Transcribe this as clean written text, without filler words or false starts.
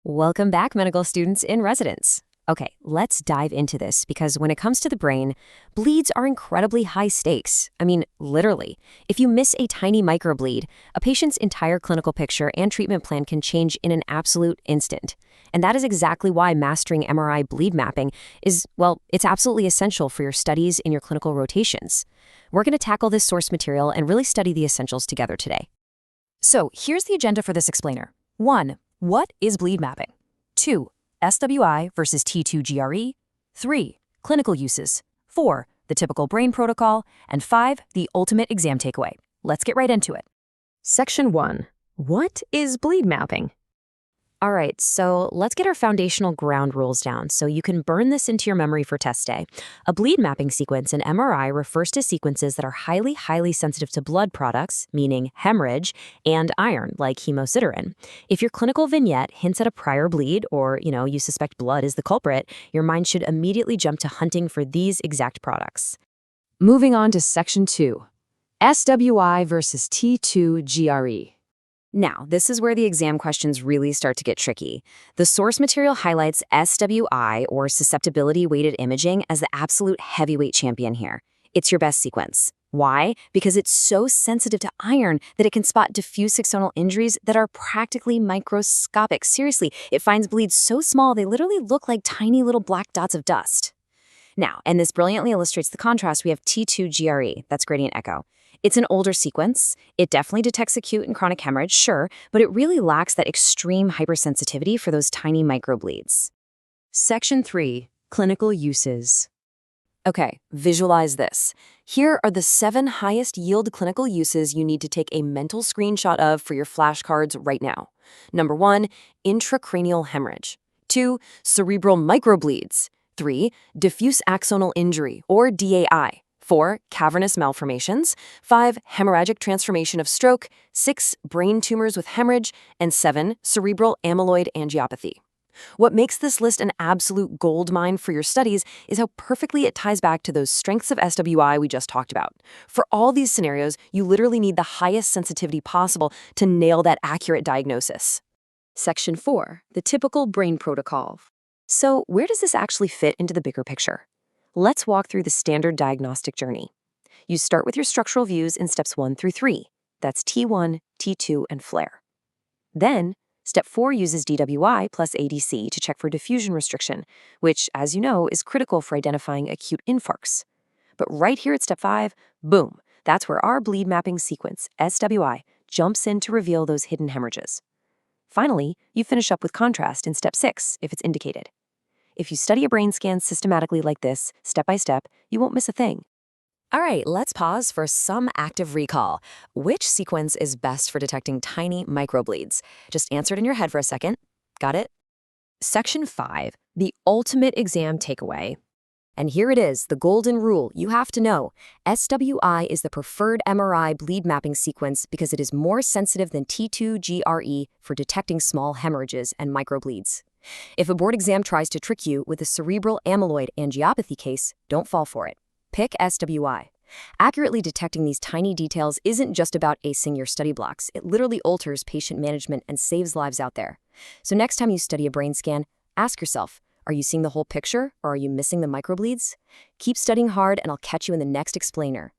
Welcome back, medical students in residence. Okay, let's dive into this because when it comes to the brain, bleeds are incredibly high stakes. I mean, literally. If you miss a tiny microbleed, a patient's entire clinical picture and treatment plan can change in an absolute instant. And that is exactly why mastering MRI bleed mapping is, well, it's absolutely essential for your studies in your clinical rotations. We're going to tackle this source material and really study the essentials together today. So here's the agenda for this explainer. 1. What is bleed mapping? 2. SWI versus T2gre. 3. Clinical uses. 4. The typical brain protocol. And 5. The ultimate exam takeaway. Let's get right into it. Section 1. What is bleed mapping? All right, so let's get our foundational ground rules down so you can burn this into your memory for test day. A bleed mapping sequence in MRI refers to sequences that are highly sensitive to blood products, meaning hemorrhage, and iron, like hemosiderin. If your clinical vignette hints at a prior bleed or, you suspect blood is the culprit, your mind should immediately jump to hunting for these exact products. Moving on to Section 2. SWI versus T2gre. Now, this is where the exam questions really start to get tricky. The source material highlights SWI, or Susceptibility Weighted Imaging, as the absolute heavyweight champion here. It's your best sequence. Why? Because it's so sensitive to iron that it can spot diffuse axonal injuries that are practically microscopic. Seriously, it finds bleeds so small they literally look like tiny little black dots of dust. Now, and this brilliantly illustrates the contrast, we have T2gre, that's gradient echo. It's an older sequence. It definitely detects acute and chronic hemorrhage, sure, but it really lacks that extreme hypersensitivity for those tiny microbleeds. Section 3. Clinical uses. Okay, visualize this. Here are the 7 highest yield clinical uses you need to take a mental screenshot of for your flashcards right now. Number 1, intracranial hemorrhage. 2, cerebral microbleeds. 3, diffuse axonal injury, or DAI. 4, cavernous malformations. 5, hemorrhagic transformation of stroke. 6, brain tumors with hemorrhage. And 7, cerebral amyloid angiopathy. What makes this list an absolute goldmine for your studies is how perfectly it ties back to those strengths of SWI we just talked about. For all these scenarios, you literally need the highest sensitivity possible to nail that accurate diagnosis. Section 4. The typical brain protocol. So, where does this actually fit into the bigger picture? Let's walk through the standard diagnostic journey. You start with your structural views in steps 1 through 3. That's T1, T2, and flare. Then, step 4 uses DWI plus ADC to check for diffusion restriction, which, as you know, is critical for identifying acute infarcts. But right here at step 5, boom, that's where our bleed mapping sequence, SWI, jumps in to reveal those hidden hemorrhages. Finally, you finish up with contrast in step 6, if it's indicated. If you study a brain scan systematically like this, step by step, you won't miss a thing. All right, let's pause for some active recall. Which sequence is best for detecting tiny microbleeds? Just answer it in your head for a second. Got it? Section 5. The ultimate exam takeaway. And here it is, the golden rule you have to know. SWI is the preferred MRI bleed mapping sequence because it is more sensitive than T2gre for detecting small hemorrhages and microbleeds. If a board exam tries to trick you with a cerebral amyloid angiopathy case, don't fall for it. Pick SWI. Accurately detecting these tiny details isn't just about acing your study blocks. It literally alters patient management and saves lives out there. So next time you study a brain scan, ask yourself, are you seeing the whole picture or are you missing the microbleeds? Keep studying hard and I'll catch you in the next explainer.